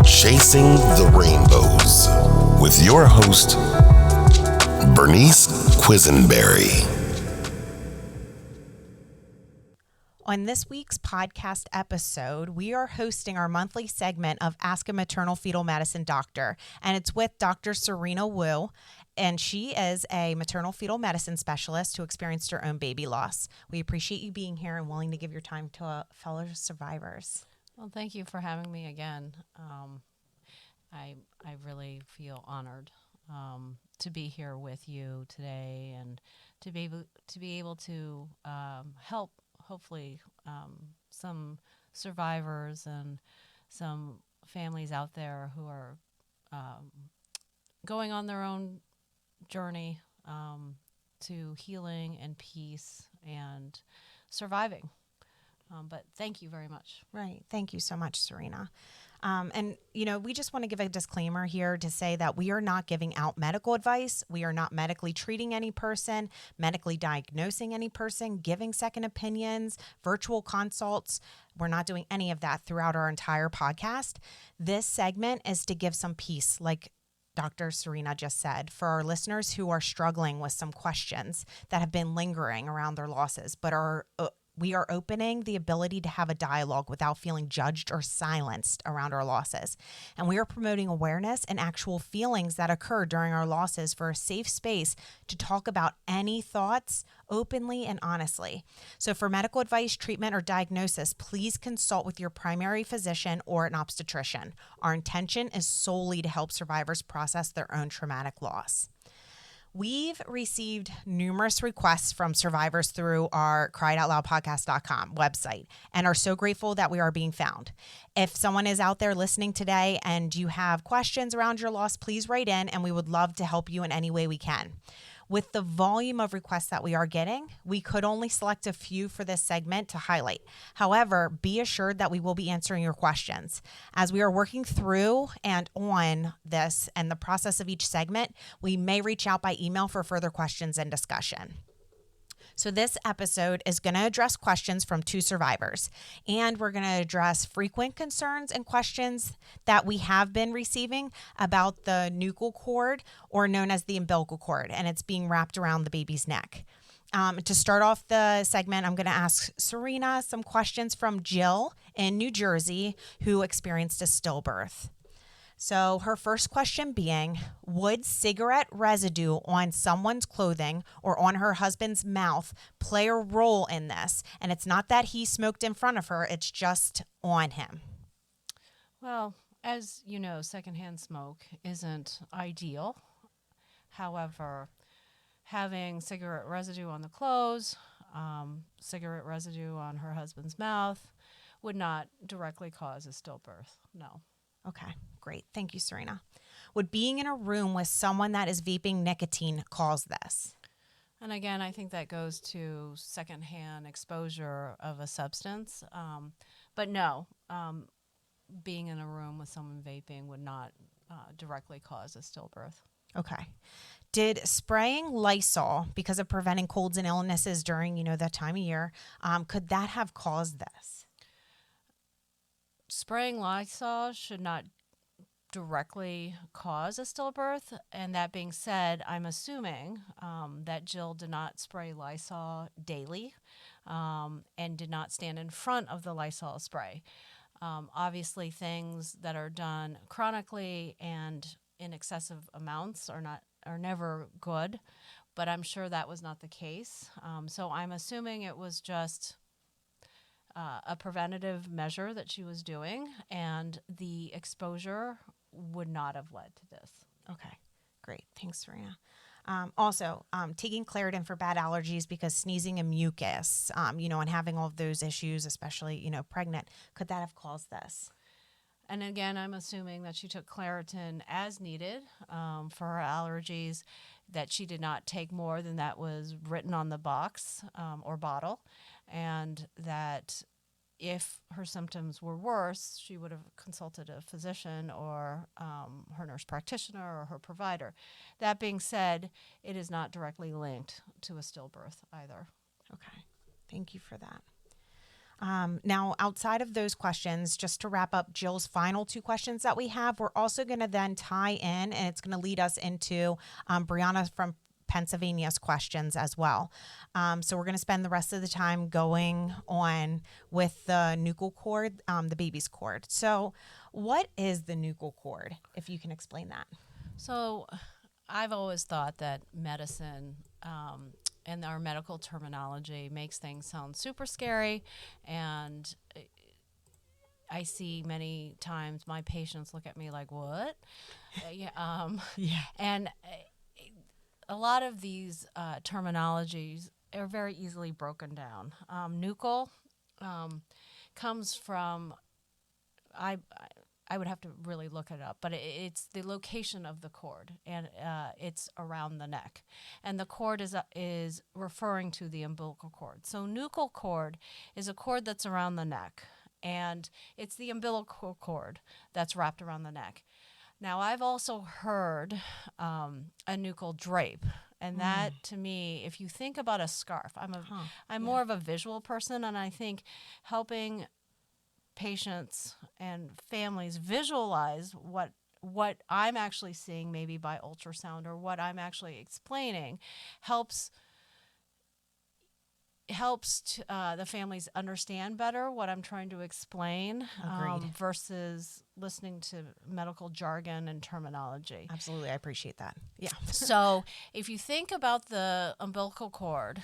Chasing the Rainbows with your host, Bernice Quisenberry. On this week's podcast episode, we are hosting our monthly segment of Ask a Maternal Fetal Medicine Doctor, and it's with Dr. Serena Wu, and she is a maternal fetal medicine specialist who experienced her own baby loss. We appreciate you being here and willing to give your time to fellow survivors. Well, thank you for having me again. I really feel honored to be here with you today and to be able to help hopefully some survivors and some families out there who are going on their own journey to healing and peace and surviving. But thank you very much. Right. Thank you so much, Serena. And, you know, we just want to give a disclaimer here to say that we are not giving out medical advice. We are not medically treating any person, medically diagnosing any person, giving second opinions, virtual consults. We're not doing any of that throughout our entire podcast. This segment is to give some peace, like Dr. Serena just said, for our listeners who are struggling with some questions that have been lingering around their losses, but we are opening the ability to have a dialogue without feeling judged or silenced around our losses. And we are promoting awareness and actual feelings that occur during our losses for a safe space to talk about any thoughts openly and honestly. So for medical advice, treatment, or diagnosis, please consult with your primary physician or an obstetrician. Our intention is solely to help survivors process their own traumatic loss. We've received numerous requests from survivors through our criedoutloudpodcast.com website and are so grateful that we are being found. If someone is out there listening today and you have questions around your loss, please write in and we would love to help you in any way we can. With the volume of requests that we are getting, we could only select a few for this segment to highlight. However, be assured that we will be answering your questions. As we are working through and on this and the process of each segment, we may reach out by email for further questions and discussion. So this episode is going to address questions from two survivors, and we're going to address frequent concerns and questions that we have been receiving about the nuchal cord, or known as the umbilical cord, and it's being wrapped around the baby's neck. To start off the segment, I'm going to ask Serena some questions from Jill in New Jersey, who experienced a stillbirth. So her first question being, would cigarette residue on someone's clothing or on her husband's mouth play a role in this? And it's not that he smoked in front of her, it's just on him. Well, as you know, secondhand smoke isn't ideal. However, having cigarette residue on the clothes, cigarette residue on her husband's mouth would not directly cause a stillbirth, no. Okay, great. Thank you, Serena. Would being in a room with someone that is vaping nicotine cause this? And again, I think that goes to secondhand exposure of a substance. But no, being in a room with someone vaping would not directly cause a stillbirth. Okay. Did spraying Lysol, because of preventing colds and illnesses during, that time of year, could that have caused this? Spraying Lysol should not directly cause a stillbirth. And that being said, I'm assuming that Jill did not spray Lysol daily and did not stand in front of the Lysol spray. Obviously, things that are done chronically and in excessive amounts are never good, but I'm sure that was not the case. So I'm assuming it was just a preventative measure that she was doing, and the exposure would not have led to this. Okay, great. Thanks, Serena. Also, taking Claritin for bad allergies because sneezing and mucus, and having all of those issues, especially, pregnant, could that have caused this? And again, I'm assuming that she took Claritin as needed for her allergies, that she did not take more than that was written on the box or bottle, and that if her symptoms were worse, she would have consulted a physician or her nurse practitioner or her provider. That being said, it is not directly linked to a stillbirth either. Okay, thank you for that. Now, outside of those questions, just to wrap up Jill's final 2 questions that we have, we're also going to then tie in, and it's going to lead us into Brianna from Pennsylvania's questions as well. So we're going to spend the rest of the time going on with the nuchal cord, the baby's cord. So what is the nuchal cord, if you can explain that? So I've always thought that medicine and our medical terminology makes things sound super scary, and I see many times my patients look at me like, what? Yeah. And a lot of these terminologies are very easily broken down. Nuchal comes from, I would have to really look it up, but it's the location of the cord, and it's around the neck. And the cord is referring to the umbilical cord. So nuchal cord is a cord that's around the neck, and it's the umbilical cord that's wrapped around the neck. Now, I've also heard a nuchal drape, and that to me, if you think about a scarf, I'm more of a visual person, and I think helping patients and families visualize what I'm actually seeing, maybe by ultrasound, or what I'm actually explaining, helps the families understand better what I'm trying to explain, versus listening to medical jargon and terminology. Absolutely. I appreciate that. Yeah. So if you think about the umbilical cord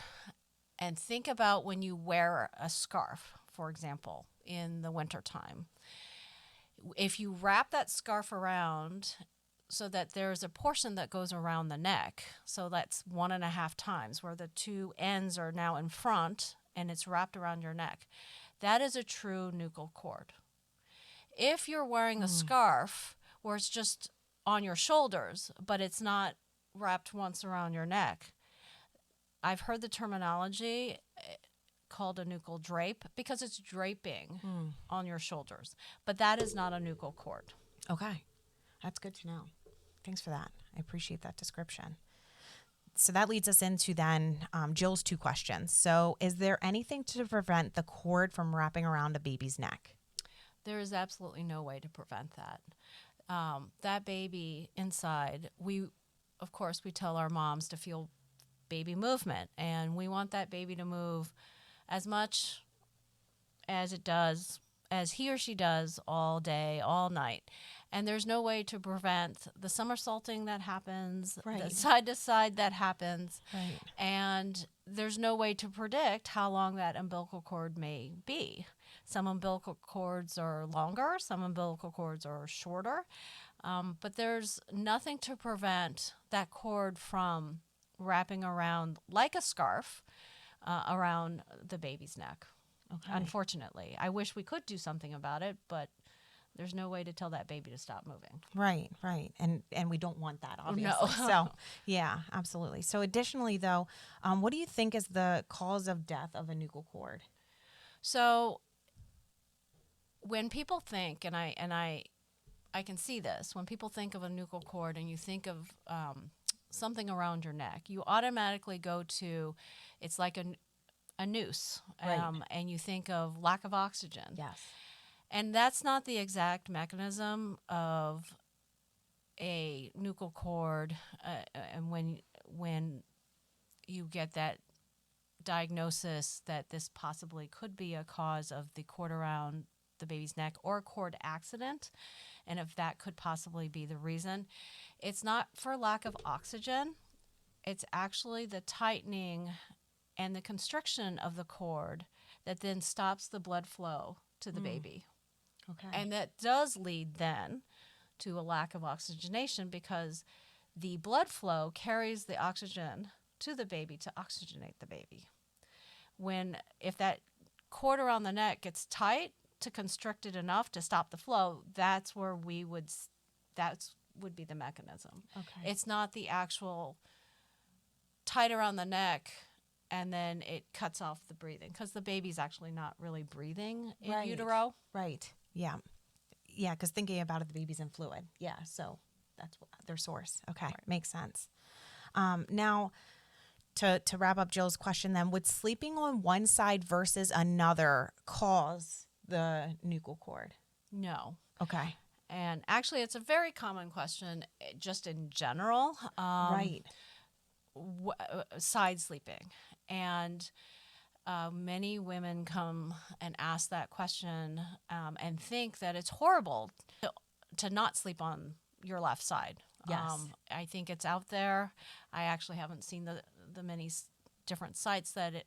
and think about when you wear a scarf, for example, in the wintertime, if you wrap that scarf around so that there's a portion that goes around the neck, so that's 1.5 times where the 2 ends are now in front and it's wrapped around your neck, that is a true nuchal cord. If you're wearing a scarf where it's just on your shoulders, but it's not wrapped once around your neck, I've heard the terminology called a nuchal drape because it's draping on your shoulders, but that is not a nuchal cord. Okay. That's good to know. Thanks for that. I appreciate that description. So that leads us into then Jill's 2 questions. So is there anything to prevent the cord from wrapping around a baby's neck? There is absolutely no way to prevent that. That baby inside, of course, we tell our moms to feel baby movement, and we want that baby to move as much as he or she does all day, all night. And there's no way to prevent the somersaulting that happens, the side to side that happens. Right. And there's no way to predict how long that umbilical cord may be. Some umbilical cords are longer, some umbilical cords are shorter. But there's nothing to prevent that cord from wrapping around like a scarf around the baby's neck. Okay. Unfortunately, I wish we could do something about it, but there's no way to tell that baby to stop moving. Right. And we don't want that, obviously. No. So, yeah, absolutely. So additionally, though, what do you think is the cause of death of a nuchal cord? So when people think, and I can see this, when people think of a nuchal cord and you think of something around your neck, you automatically go to, it's like a noose, and you think of lack of oxygen. Yes. And that's not the exact mechanism of a nuchal cord. And when you get that diagnosis that this possibly could be a cause of the cord around the baby's neck or a cord accident, and if that could possibly be the reason, it's not for lack of oxygen. It's actually the tightening and the constriction of the cord that then stops the blood flow to the baby. Okay. And that does lead then to a lack of oxygenation because the blood flow carries the oxygen to the baby to oxygenate the baby. If that cord around the neck gets tight to constrict it enough to stop the flow, that would be the mechanism. Okay. It's not the actual tight around the neck and then it cuts off the breathing because the baby's actually not really breathing in utero. Right. Yeah. Yeah, because thinking about it, the baby's in fluid. Yeah, so that's their source. Okay, makes sense. Now, to wrap up Jill's question, then would sleeping on one side versus another cause the nuchal cord? No. Okay. And actually, it's a very common question just in general. Right. Side sleeping. And many women come and ask that question and think that it's horrible to not sleep on your left side. Yes. I think it's out there. I actually haven't seen the many different sites that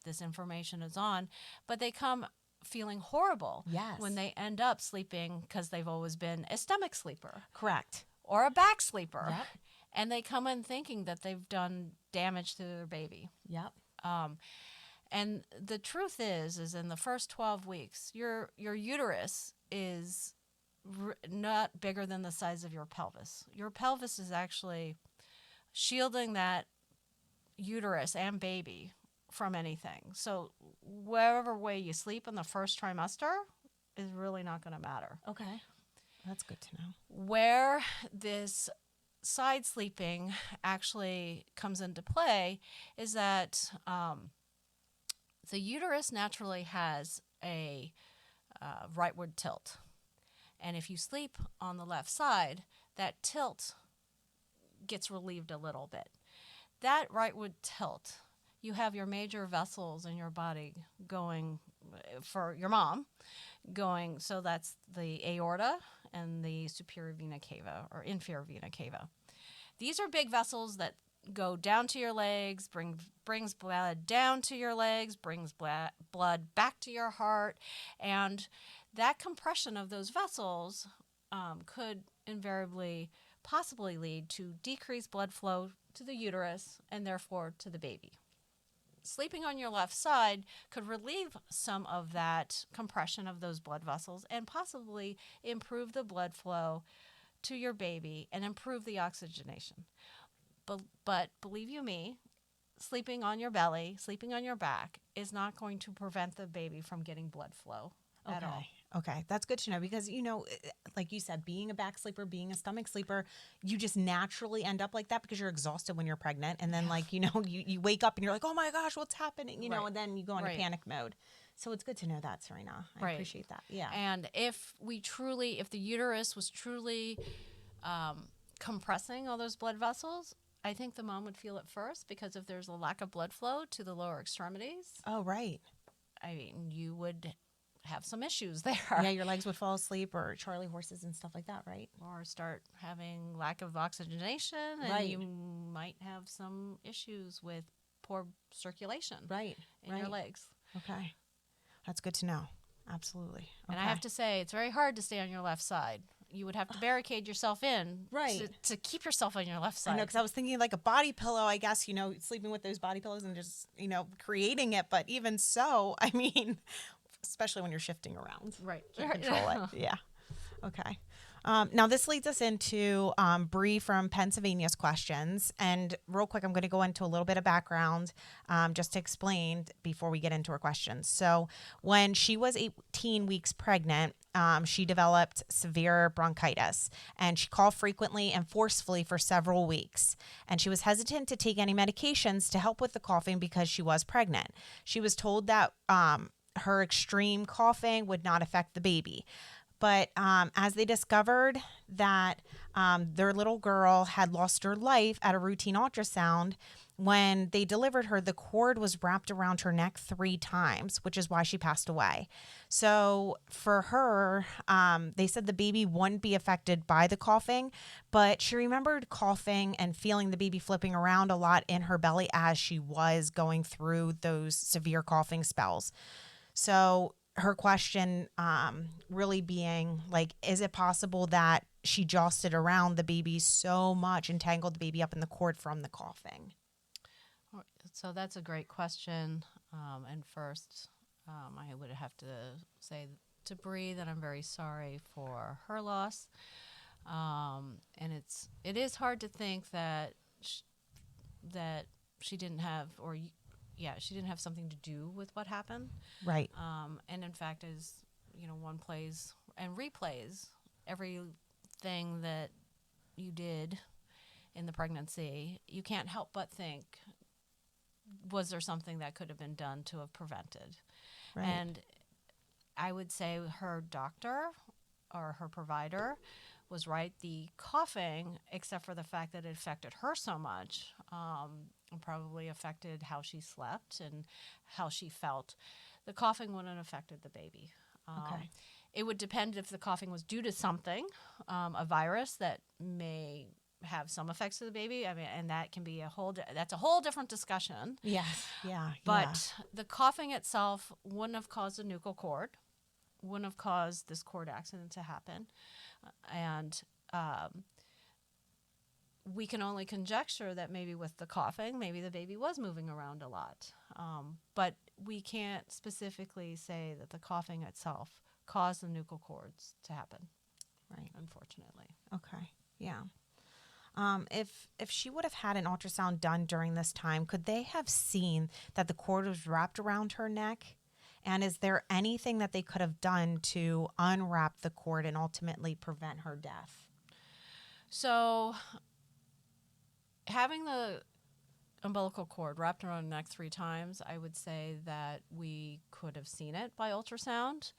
this information is on, but they come feeling horrible Yes. when they end up sleeping because they've always been a stomach sleeper. Correct. Or a back sleeper. Yep. And they come in thinking that they've done damage to their baby. Yep. And the truth is in the first 12 weeks, your uterus is not bigger than the size of your pelvis. Your pelvis is actually shielding that uterus and baby from anything. So whatever way you sleep in the first trimester is really not going to matter. Okay. That's good to know. Where this side sleeping actually comes into play is that the uterus naturally has a rightward tilt. And if you sleep on the left side, that tilt gets relieved a little bit. That rightward tilt, you have your major vessels in your body going, for your mom, going, so that's the aorta and the superior vena cava or inferior vena cava. These are big vessels that go down to your legs, brings blood down to your legs, brings blood back to your heart, and that compression of those vessels could invariably possibly lead to decreased blood flow to the uterus and therefore to the baby. Sleeping on your left side could relieve some of that compression of those blood vessels and possibly improve the blood flow to your baby and improve the oxygenation. But believe you me, sleeping on your belly, sleeping on your back is not going to prevent the baby from getting blood flow at all. Okay. That's good to know because, like you said, being a back sleeper, being a stomach sleeper, you just naturally end up like that because you're exhausted when you're pregnant. And then you wake up and you're like, oh my gosh, what's happening? Right. And then you go into Right. panic mode. So it's good to know that, Serena. I Right. appreciate that. Yeah. And if the uterus was truly compressing all those blood vessels, I think the mom would feel it first because if there's a lack of blood flow to the lower extremities, Oh, right. I mean, you would have some issues there. Yeah, your legs would fall asleep or Charlie horses and stuff like that, right? Or start having lack of oxygenation, and Right. you might have some issues with poor circulation Right. in your legs. Okay. That's good to know. Absolutely. And I have to say, it's very hard to stay on your left side. You would have to barricade yourself in to keep yourself on your left side. I know, because I was thinking like a body pillow, I guess, sleeping with those body pillows and just, creating it. But even so, I mean, especially when you're shifting around. Right. Can't control it. Yeah. Okay. Now, this leads us into Bree from Pennsylvania's questions. And real quick, I'm going to go into a little bit of background just to explain before we get into her questions. So when she was 18 weeks pregnant, she developed severe bronchitis, and she coughed frequently and forcefully for several weeks. And she was hesitant to take any medications to help with the coughing because she was pregnant. She was told that her extreme coughing would not affect the baby. But as they discovered that their little girl had lost her life at a routine ultrasound, when they delivered her, the cord was wrapped around her neck 3 times, which is why she passed away. So for her, they said the baby wouldn't be affected by the coughing, but she remembered coughing and feeling the baby flipping around a lot in her belly as she was going through those severe coughing spells. So her question really being like, is it possible that she josted around the baby so much and tangled the baby up in the cord from the coughing? So that's a great question. And first, I would have to say to Bree that I'm very sorry for her loss. And it is hard to think that she didn't have, she didn't have something to do with what happened. Right. And in fact, as one plays and replays everything that you did in the pregnancy, you can't help but think was there something that could have been done to have prevented? Right. And I would say her doctor or her provider was right. The coughing, except for the fact that it affected her so much, and probably affected how she slept and how she felt, the coughing wouldn't have affected the baby. Okay. It would depend if the coughing was due to something, a virus that may have some effects to the baby. I mean, and that can be that's a whole different discussion. Yes. Yeah. But the coughing itself wouldn't have caused a nuchal cord, wouldn't have caused this cord accident to happen. And we can only conjecture that maybe with the coughing, maybe the baby was moving around a lot. But we can't specifically say that the coughing itself caused the nuchal cords to happen. Right. Unfortunately. Okay. Yeah. If she would have had an ultrasound done during this time, could they have seen that the cord was wrapped around her neck? And is there anything that they could have done to unwrap the cord and ultimately prevent her death? So having the umbilical cord wrapped around the neck 3 times, I would say that we could have seen it by ultrasound.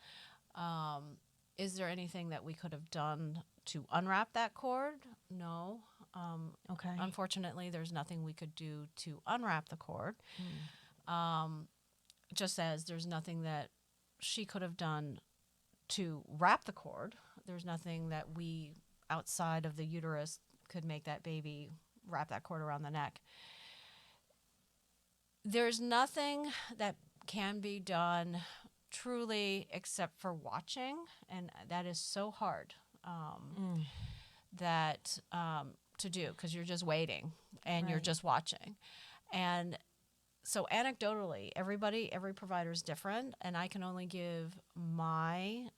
Is there anything that we could have done to unwrap that cord? No. Okay. Unfortunately, there's nothing we could do to unwrap the cord. Just as there's nothing that she could have done to wrap the cord. There's nothing that we, outside of the uterus, could make that baby wrap that cord around the neck. There's nothing that can be done truly except for watching, and that is so hard that to do, because you're just waiting and you're Right. just watching. And so anecdotally, every provider is different, and I can only give my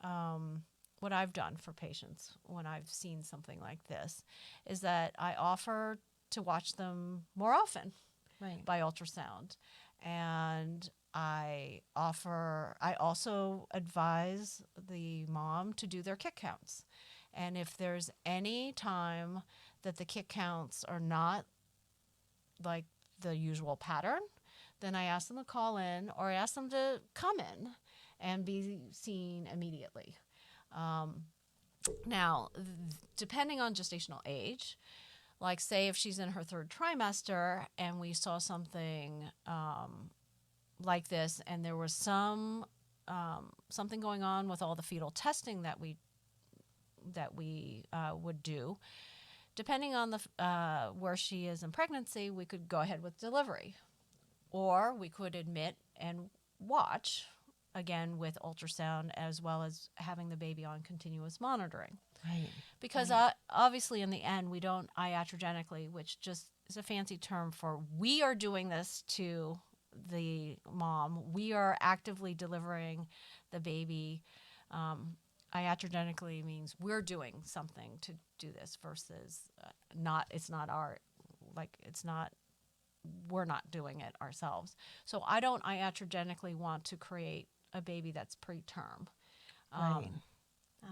what I've done for patients when I've seen something like this is that I offer to watch them more often Right. by ultrasound. And I also advise the mom to do their kick counts. And if there's any time that the kick counts are not like the usual pattern, then I ask them to call in, or I ask them to come in and be seen immediately. Now, depending on gestational age, like say if she's in her 3rd trimester and we saw something like this, and there was something going on with all the fetal testing that we would do, depending on the where she is in pregnancy, we could go ahead with delivery, or we could admit and watch again with ultrasound, as well as having the baby on continuous monitoring. Right. Because obviously in the end, we don't iatrogenically, which just is a fancy term for we are doing this to the mom. We are actively delivering the baby. Iatrogenically means we're doing something to do this versus we're not doing it ourselves. So I don't iatrogenically want to create a baby that's preterm. Right.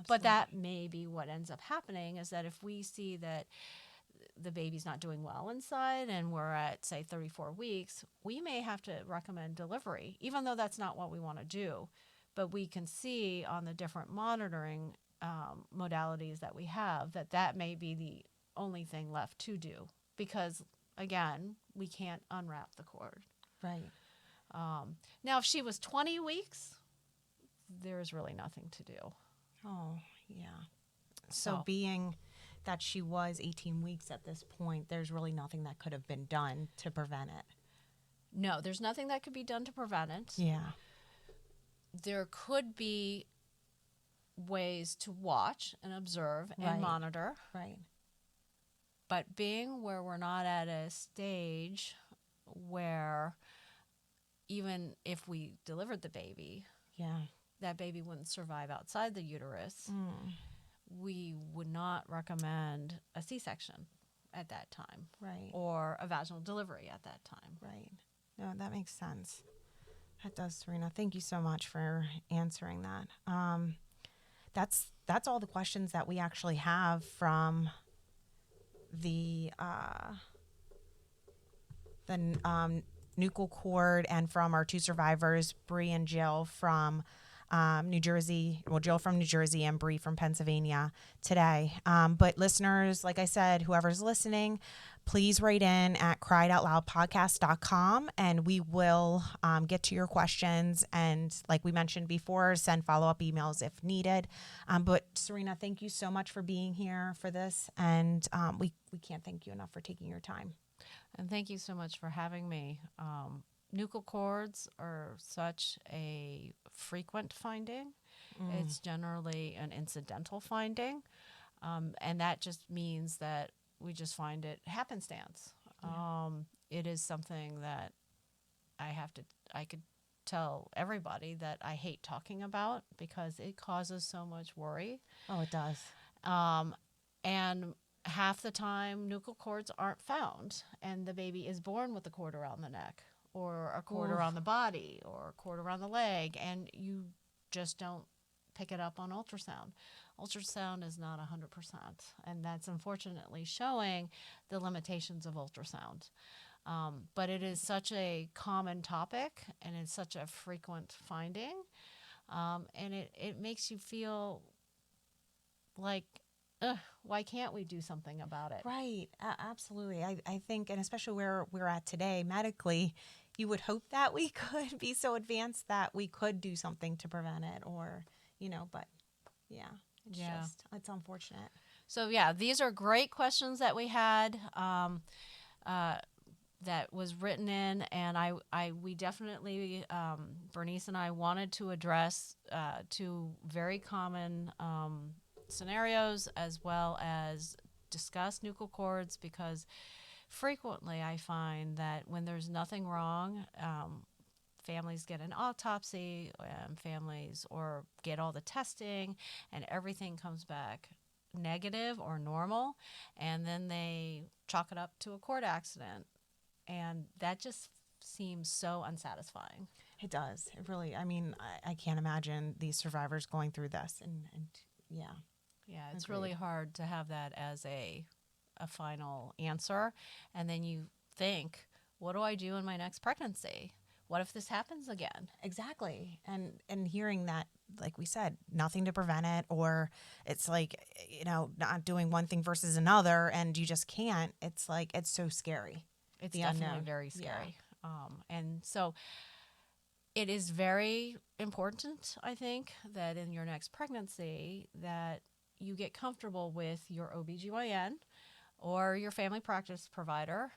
But that may be what ends up happening, is that if we see that the baby's not doing well inside and we're at, say, 34 weeks, we may have to recommend delivery, even though that's not what we want to do. But we can see on the different monitoring modalities that we have that may be the only thing left to do, because, again, we can't unwrap the cord. Right. Now, if she was 20 weeks, there's really nothing to do. Oh, yeah. So being that she was 18 weeks at this point, there's really nothing that could have been done to prevent it. No, there's nothing that could be done to prevent it. Yeah. There could be ways to watch and observe and monitor. Right. But being where we're not at a stage where even if we delivered the baby, that baby wouldn't survive outside the uterus, we would not recommend a C-section at that time. Right. Or a vaginal delivery at that time. Right. No, that makes sense. That does, Serena. Thank you so much for answering that. That's all the questions that we actually have from the nuchal cord, and from our 2 survivors, Bree and Jill from New Jersey. Well, Jill from New Jersey and Bree from Pennsylvania today. But listeners, like I said, whoever's listening, please write in at criedoutloudpodcast.com and we will get to your questions. And like we mentioned before, send follow-up emails if needed. But Serena, thank you so much for being here for this. And we can't thank you enough for taking your time. And thank you so much for having me. Nuchal cords are such a frequent finding. It's generally an incidental finding. And that just means that we just find it happenstance. It is something that I could tell everybody that I hate talking about because it causes so much worry. Oh, it does. And half the time, nuchal cords aren't found, and the baby is born with a cord around the neck, or a cord around the body, or a cord around the leg, and you just don't pick it up on ultrasound. Ultrasound is not 100%, and that's unfortunately showing the limitations of ultrasound. But it is such a common topic, and it's such a frequent finding, and it makes you feel like, why can't we do something about it? Right. Absolutely. I think, and especially where we're at today medically, you would hope that we could be so advanced that we could do something to prevent it or, but yeah, it's unfortunate. So yeah, these are great questions that we had that was written in, and we definitely, Bernice and I wanted to address 2 very common scenarios as well as discuss nuchal cords, because frequently I find that when there's nothing wrong, families get an autopsy, families or get all the testing, and everything comes back negative or normal, and then they chalk it up to a cord accident, and that just seems so unsatisfying. It does. It really, I can't imagine these survivors going through this, and yeah. Yeah, it's Agreed. really hard to have that as a final answer. And then you think, what do I do in my next pregnancy? What if this happens again? Exactly. And hearing that, like we said, nothing to prevent it, or it's like, not doing one thing versus another, and you just can't. It's like, it's so scary. It's the definitely unknown. very scary. And so it is very important, I think, that in your next pregnancy that you get comfortable with your OBGYN or your family practice provider,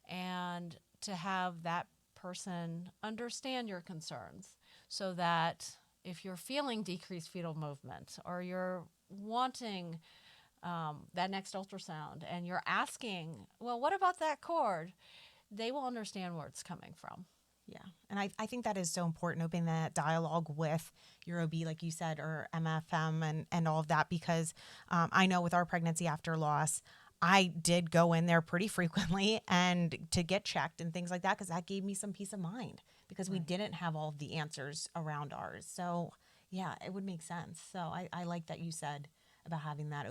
and to have that person understand your concerns, so that if you're feeling decreased fetal movement or you're wanting that next ultrasound and you're asking, well, what about that cord? They will understand where it's coming from. Yeah. And I think that is so important, opening that dialogue with your OB, like you said, or MFM and all of that, because I know with our pregnancy after loss, I did go in there pretty frequently and to get checked and things like that, because that gave me some peace of mind, because we didn't have all of the answers around ours. So yeah, it would make sense. So I like that you said about having that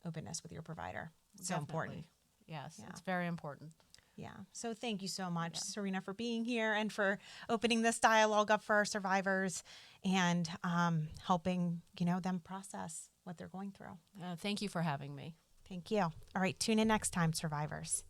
openness with your provider. So important. Yes, Yeah. it's very important. Yeah. So thank you so much, Serena, for being here and for opening this dialogue up for our survivors and helping, them process what they're going through. Thank you for having me. Thank you. All right. Tune in next time, survivors.